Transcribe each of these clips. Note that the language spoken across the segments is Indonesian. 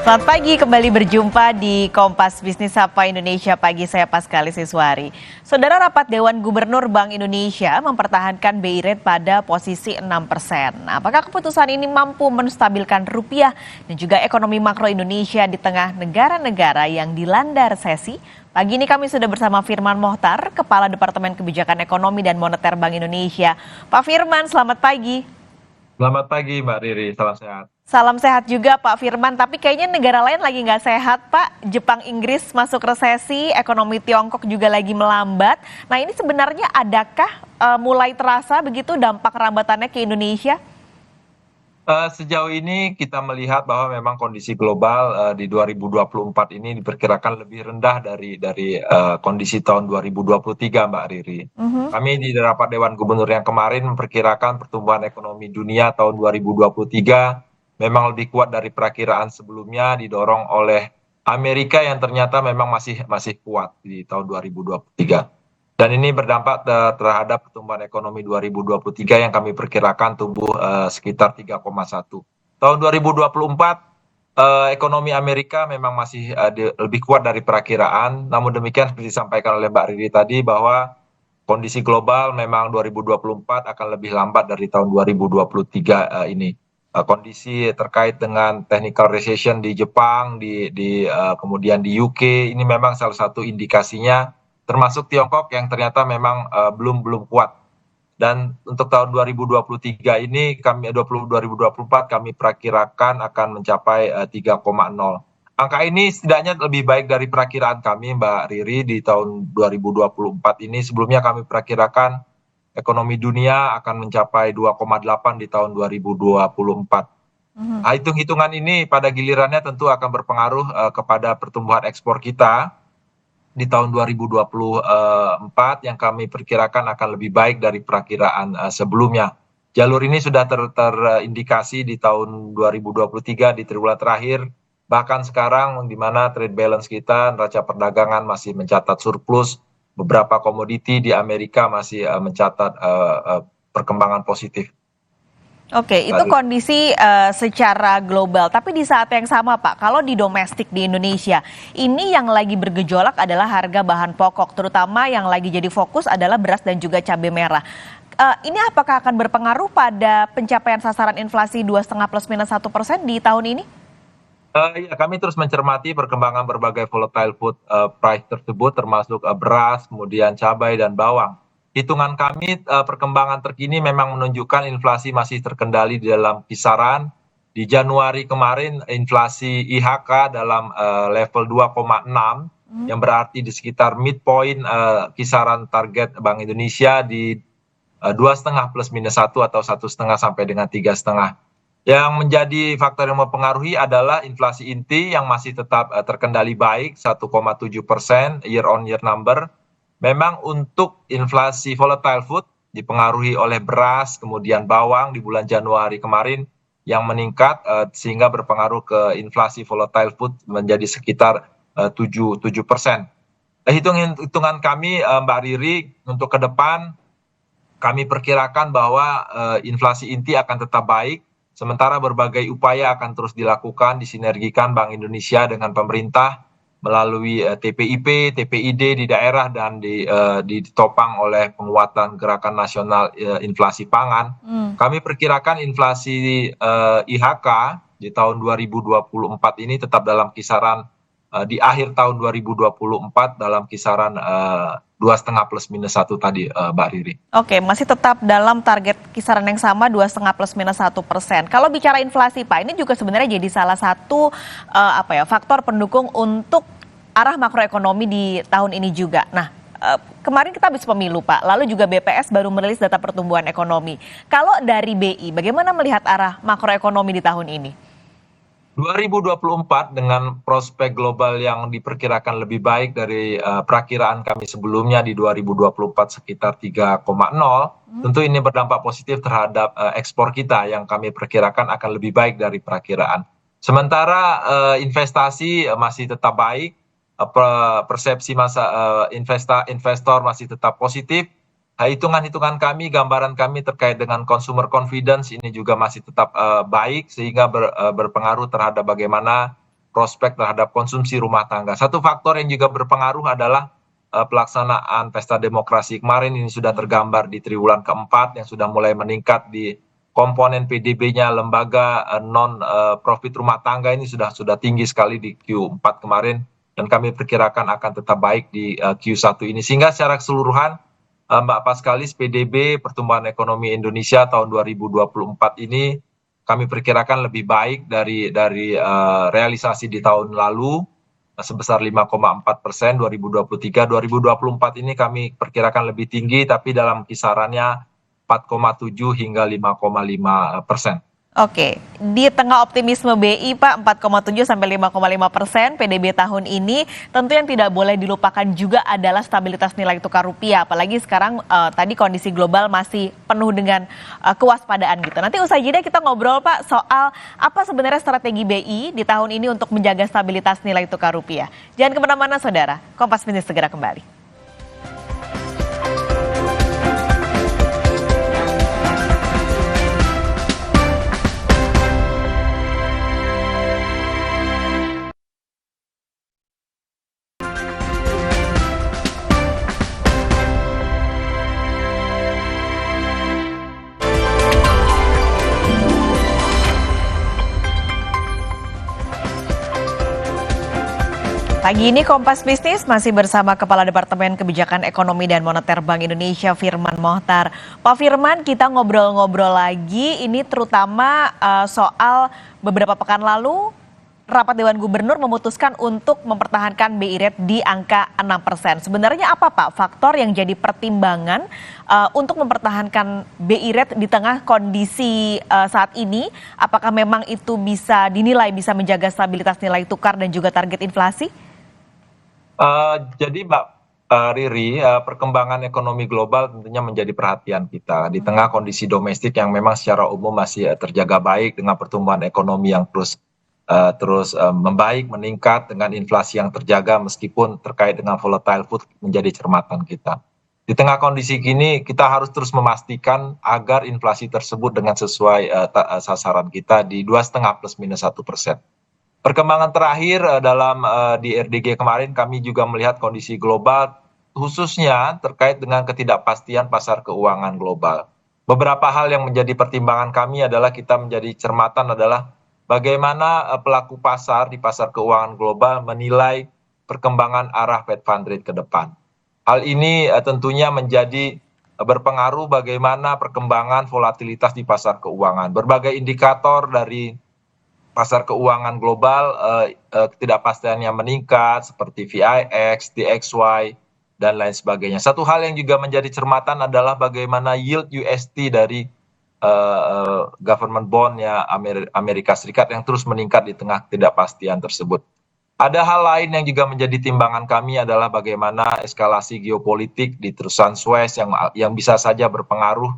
Selamat pagi, kembali berjumpa di Kompas Bisnis Sapa Indonesia pagi, saya Paskali Siswari. Saudara, rapat Dewan Gubernur Bank Indonesia mempertahankan BI Rate pada posisi 6%. Nah, apakah keputusan ini mampu menstabilkan rupiah dan juga ekonomi makro Indonesia di tengah negara-negara yang dilanda resesi? Pagi ini kami sudah bersama Firman Mohtar, Kepala Departemen Kebijakan Ekonomi dan Moneter Bank Indonesia. Pak Firman, selamat pagi. Selamat pagi Mbak Riri, salam sehat. Salam sehat juga Pak Firman, tapi kayaknya negara lain lagi nggak sehat Pak. Jepang, Inggris masuk resesi, ekonomi Tiongkok juga lagi melambat. Nah ini sebenarnya adakah mulai terasa begitu dampak rambatannya ke Indonesia? Sejauh ini kita melihat bahwa memang kondisi global di 2024 ini diperkirakan lebih rendah dari kondisi tahun 2023 Mbak Riri. Kami di rapat Dewan Gubernur yang kemarin memperkirakan pertumbuhan ekonomi dunia tahun 2023 memang lebih kuat dari perakiraan sebelumnya, didorong oleh Amerika yang ternyata memang masih kuat di tahun 2023. Dan ini berdampak terhadap pertumbuhan ekonomi 2023 yang kami perkirakan tumbuh sekitar 3,1. Tahun 2024 ekonomi Amerika memang masih lebih kuat dari perakiraan. Namun demikian seperti disampaikan oleh Mbak Riri tadi bahwa kondisi global memang 2024 akan lebih lambat dari tahun 2023 ini. Kondisi terkait dengan technical recession di Jepang, kemudian di UK, ini memang salah satu indikasinya, termasuk Tiongkok yang ternyata memang belum kuat. Dan untuk tahun 2023 ini 2024 kami perkirakan akan mencapai 3,0. Angka ini setidaknya lebih baik dari perakiraan kami Mbak Riri di tahun 2024 ini. Sebelumnya kami perkirakan ekonomi dunia akan mencapai 2,8 di tahun 2024. Nah, hitung-hitungan ini pada gilirannya tentu akan berpengaruh kepada pertumbuhan ekspor kita di tahun 2024 yang kami perkirakan akan lebih baik dari perakiraan sebelumnya. Jalur ini sudah terindikasi di tahun 2023 di triwulan terakhir, bahkan sekarang di mana trade balance kita, neraca perdagangan masih mencatat surplus, beberapa komoditi di Amerika masih mencatat perkembangan positif. Oke, itu kondisi secara global. Tapi di saat yang sama Pak, kalau di domestik di Indonesia, ini yang lagi bergejolak adalah harga bahan pokok, terutama yang lagi jadi fokus adalah beras dan juga cabai merah. Ini apakah akan berpengaruh pada pencapaian sasaran inflasi 2,5 plus minus 1% di tahun ini? Ya, kami terus mencermati perkembangan berbagai volatile food price tersebut, termasuk beras, kemudian cabai dan bawang. Hitungan kami perkembangan terkini memang menunjukkan inflasi masih terkendali di dalam kisaran. Di Januari kemarin inflasi IHK dalam level 2,6 yang berarti di sekitar midpoint kisaran target Bank Indonesia di 2,5 plus minus 1 atau 1,5 sampai dengan 3,5. Yang menjadi faktor yang mempengaruhi adalah inflasi inti yang masih tetap terkendali baik 1,7% year on year number. Memang untuk inflasi volatile food dipengaruhi oleh beras, kemudian bawang di bulan Januari kemarin yang meningkat sehingga berpengaruh ke inflasi volatile food menjadi sekitar 7%. Hitungan kami Mbak Riri untuk ke depan kami perkirakan bahwa inflasi inti akan tetap baik, sementara berbagai upaya akan terus dilakukan, disinergikan Bank Indonesia dengan pemerintah melalui TPIP, TPID di daerah dan ditopang oleh penguatan gerakan nasional inflasi pangan. Kami perkirakan inflasi IHK di tahun 2024 ini tetap dalam kisaran di akhir tahun 2024 dalam kisaran 2,5 plus minus 1 tadi Mbak Riri. Oke, masih tetap dalam target kisaran yang sama 2,5 plus minus 1%. Kalau bicara inflasi Pak, ini juga sebenarnya jadi salah satu faktor pendukung untuk arah makroekonomi di tahun ini juga. Nah, kemarin kita habis pemilu Pak, lalu juga BPS baru merilis data pertumbuhan ekonomi. Kalau dari BI, bagaimana melihat arah makroekonomi di tahun ini? 2024 dengan prospek global yang diperkirakan lebih baik dari perakiraan kami sebelumnya di 2024 sekitar 3,0, tentu ini berdampak positif terhadap ekspor kita yang kami perkirakan akan lebih baik dari perakiraan. Sementara investasi masih tetap baik, persepsi investor masih tetap positif. Hitungan-hitungan kami, gambaran kami terkait dengan consumer confidence ini juga masih tetap baik, sehingga berpengaruh terhadap bagaimana prospek terhadap konsumsi rumah tangga. Satu faktor yang juga berpengaruh adalah pelaksanaan pesta demokrasi kemarin ini sudah tergambar di triwulan keempat yang sudah mulai meningkat di komponen PDB-nya lembaga non profit rumah tangga ini sudah tinggi sekali di Q4 kemarin dan kami perkirakan akan tetap baik di Q1 ini sehingga secara keseluruhan Mbak Paskalis PDB pertumbuhan ekonomi Indonesia tahun 2024 ini kami perkirakan lebih baik dari realisasi di tahun lalu sebesar 5,4% 2023. 2024 ini kami perkirakan lebih tinggi tapi dalam kisarannya 4,7 hingga 5,5%. Oke, di tengah optimisme BI Pak 4,7 sampai 5,5% PDB tahun ini, tentu yang tidak boleh dilupakan juga adalah stabilitas nilai tukar rupiah. Apalagi sekarang tadi kondisi global masih penuh dengan kewaspadaan gitu. Nanti usai jeda kita ngobrol Pak soal apa sebenarnya strategi BI di tahun ini untuk menjaga stabilitas nilai tukar rupiah. Jangan kemana-mana saudara, Kompas Bisnis segera kembali. Pagi ini Kompas Bisnis masih bersama Kepala Departemen Kebijakan Ekonomi dan Moneter Bank Indonesia Firman Mohtar. Pak Firman, kita ngobrol-ngobrol lagi ini terutama soal beberapa pekan lalu rapat Dewan Gubernur memutuskan untuk mempertahankan BI rate di angka 6%. Sebenarnya apa Pak faktor yang jadi pertimbangan untuk mempertahankan BI rate di tengah kondisi saat ini? Apakah memang itu bisa dinilai bisa menjaga stabilitas nilai tukar dan juga target inflasi? Jadi Mbak Riri, perkembangan ekonomi global tentunya menjadi perhatian kita di tengah kondisi domestik yang memang secara umum masih terjaga baik dengan pertumbuhan ekonomi yang terus membaik, meningkat dengan inflasi yang terjaga meskipun terkait dengan volatile food menjadi cermatan kita. Di tengah kondisi kini kita harus terus memastikan agar inflasi tersebut dengan sesuai sasaran kita di 2,5 plus minus 1%. Perkembangan terakhir dalam di RDG kemarin kami juga melihat kondisi global khususnya terkait dengan ketidakpastian pasar keuangan global. Beberapa hal yang menjadi pertimbangan kami adalah kita menjadi cermatan adalah bagaimana pelaku pasar di pasar keuangan global menilai perkembangan arah Fed Fund Rate ke depan. Hal ini tentunya menjadi berpengaruh bagaimana perkembangan volatilitas di pasar keuangan. Berbagai indikator dari pasar keuangan global ketidakpastiannya meningkat seperti VIX, DXY, dan lain sebagainya. Satu hal yang juga menjadi cermatan adalah bagaimana yield USD dari government bond-nya Amerika Serikat yang terus meningkat di tengah ketidakpastian tersebut. Ada hal lain yang juga menjadi timbangan kami adalah bagaimana eskalasi geopolitik di terusan Suez yang bisa saja berpengaruh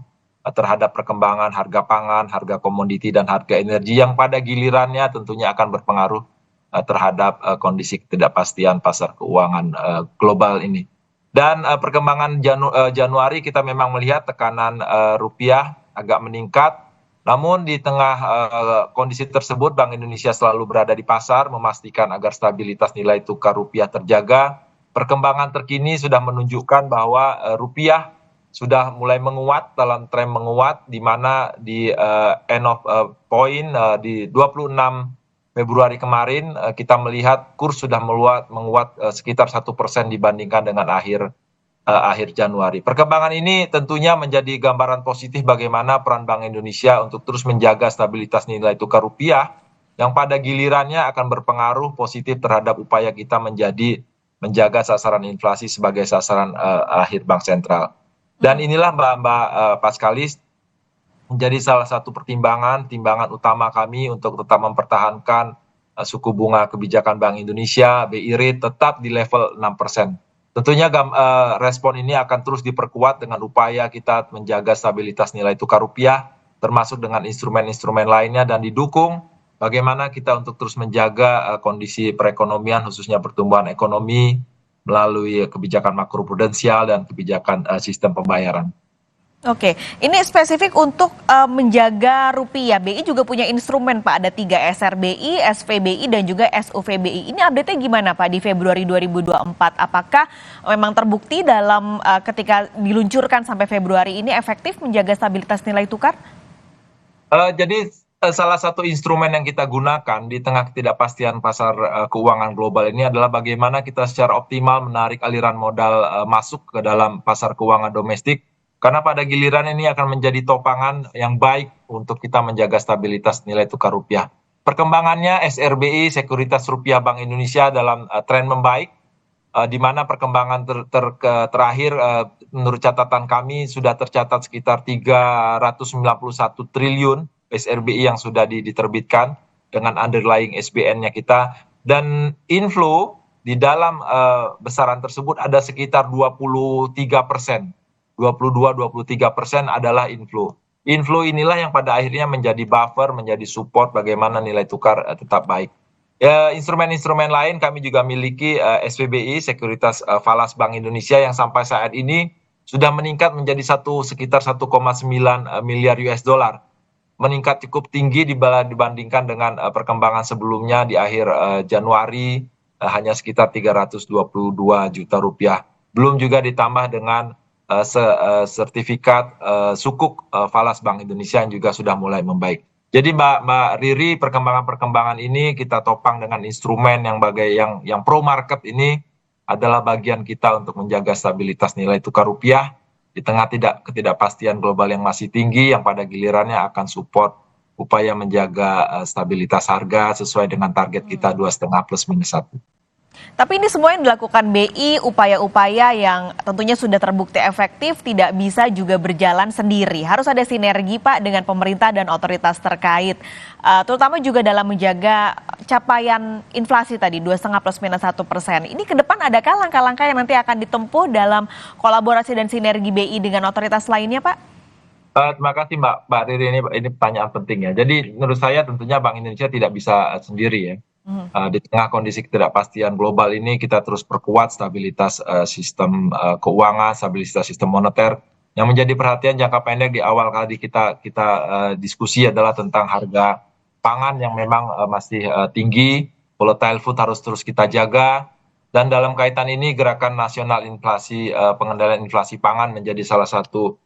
terhadap perkembangan harga pangan, harga komoditi, dan harga energi yang pada gilirannya tentunya akan berpengaruh terhadap kondisi ketidakpastian pasar keuangan global ini. Dan perkembangan Januari kita memang melihat tekanan rupiah agak meningkat, namun di tengah kondisi tersebut Bank Indonesia selalu berada di pasar memastikan agar stabilitas nilai tukar rupiah terjaga. Perkembangan terkini sudah menunjukkan bahwa rupiah sudah mulai menguat dalam tren menguat di mana di end of point di 26 Februari kemarin kita melihat kurs sudah menguat sekitar 1% dibandingkan dengan akhir Januari. Perkembangan ini tentunya menjadi gambaran positif bagaimana peran Bank Indonesia untuk terus menjaga stabilitas nilai tukar rupiah yang pada gilirannya akan berpengaruh positif terhadap upaya kita menjaga sasaran inflasi sebagai sasaran akhir Bank Sentral. Dan inilah Mbak Paskalis menjadi salah satu timbangan utama kami untuk tetap mempertahankan suku bunga kebijakan Bank Indonesia BI rate tetap di level 6%. Tentunya respon ini akan terus diperkuat dengan upaya kita menjaga stabilitas nilai tukar rupiah termasuk dengan instrumen-instrumen lainnya dan didukung bagaimana kita untuk terus menjaga kondisi perekonomian khususnya pertumbuhan ekonomi melalui kebijakan makroprudensial dan kebijakan sistem pembayaran. Oke, ini spesifik untuk menjaga rupiah. BI juga punya instrumen Pak, ada 3 SRBI, SVBI dan juga SUVBI. Ini update-nya gimana Pak di Februari 2024? Apakah memang terbukti dalam ketika diluncurkan sampai Februari ini efektif menjaga stabilitas nilai tukar? Jadi salah satu instrumen yang kita gunakan di tengah ketidakpastian pasar keuangan global ini adalah bagaimana kita secara optimal menarik aliran modal masuk ke dalam pasar keuangan domestik. Karena pada giliran ini akan menjadi topangan yang baik untuk kita menjaga stabilitas nilai tukar rupiah. Perkembangannya SRBI, Sekuritas Rupiah Bank Indonesia dalam tren membaik, di mana perkembangan terakhir menurut catatan kami sudah tercatat sekitar 391 triliun SRBI yang sudah diterbitkan dengan underlying SBN-nya kita. Dan inflow di dalam besaran tersebut ada sekitar 23%. 22-23% adalah inflow. Inflow inilah yang pada akhirnya menjadi buffer, menjadi support bagaimana nilai tukar tetap baik. Instrumen-instrumen lain kami juga miliki SVBI, Sekuritas Falas Bank Indonesia yang sampai saat ini sudah meningkat menjadi sekitar 1,9 miliar US dollar. Meningkat cukup tinggi dibandingkan dengan perkembangan sebelumnya di akhir Januari hanya sekitar 322 juta rupiah. Belum juga ditambah dengan sertifikat sukuk Falas Bank Indonesia yang juga sudah mulai membaik. Jadi Mbak Riri, perkembangan ini kita topang dengan instrumen yang pro market ini adalah bagian kita untuk menjaga stabilitas nilai tukar rupiah di tengah ketidakpastian global yang masih tinggi, yang pada gilirannya akan support upaya menjaga stabilitas harga sesuai dengan target kita 2,5 plus minus 1. Tapi ini semua yang dilakukan BI, upaya-upaya yang tentunya sudah terbukti efektif, tidak bisa juga berjalan sendiri. Harus ada sinergi Pak dengan pemerintah dan otoritas terkait. Terutama juga dalam menjaga capaian inflasi tadi 2,5 plus minus 1%. Ini ke depan adakah langkah-langkah yang nanti akan ditempuh dalam kolaborasi dan sinergi BI dengan otoritas lainnya Pak? Terima kasih Mbak Riri, ini pertanyaan penting ya. Jadi menurut saya tentunya Bank Indonesia tidak bisa sendiri ya. Di tengah kondisi ketidakpastian global ini kita terus perkuat stabilitas sistem keuangan, stabilitas sistem moneter. Yang menjadi perhatian jangka pendek di awal kali kita diskusi adalah tentang harga pangan yang memang masih tinggi, volatile food harus terus kita jaga. Dan dalam kaitan ini gerakan nasional inflasi, pengendalian inflasi pangan menjadi salah satu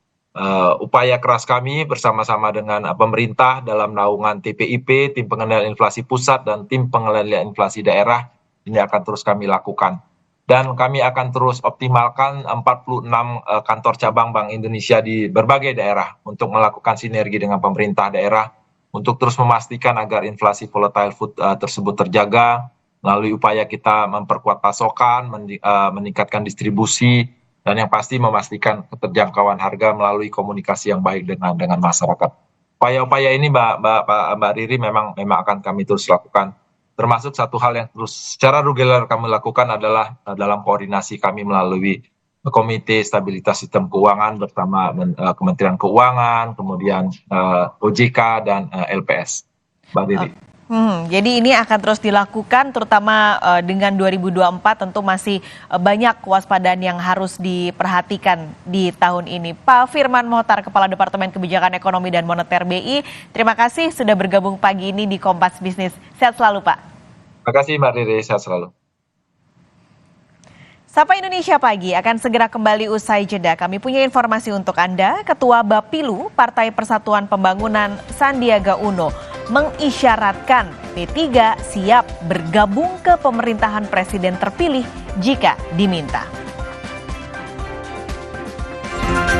upaya keras kami bersama-sama dengan pemerintah dalam naungan TPIP, Tim Pengendalian Inflasi Pusat dan Tim Pengendalian Inflasi Daerah. Ini akan terus kami lakukan. Dan kami akan terus optimalkan 46 kantor cabang Bank Indonesia di berbagai daerah untuk melakukan sinergi dengan pemerintah daerah untuk terus memastikan agar inflasi volatile food tersebut terjaga melalui upaya kita memperkuat pasokan, meningkatkan distribusi, dan yang pasti memastikan keterjangkauan harga melalui komunikasi yang baik dengan masyarakat. Upaya-upaya ini Mbak Riri memang akan kami terus lakukan. Termasuk satu hal yang terus secara reguler kami lakukan adalah dalam koordinasi kami melalui Komite Stabilitas Sistem Keuangan bersama Kementerian Keuangan, kemudian OJK dan LPS. Mbak Riri. Jadi ini akan terus dilakukan terutama dengan 2024 tentu masih banyak kewaspadaan yang harus diperhatikan di tahun ini. Pak Firman Mohtar, Kepala Departemen Kebijakan Ekonomi dan Moneter BI, terima kasih sudah bergabung pagi ini di Kompas Bisnis. Sehat selalu Pak. Terima kasih Mbak Riri, sehat selalu. Sapa Indonesia Pagi akan segera kembali usai jeda. Kami punya informasi untuk Anda. Ketua Bapilu Partai Persatuan Pembangunan Sandiaga Uno mengisyaratkan P3 siap bergabung ke pemerintahan presiden terpilih jika diminta.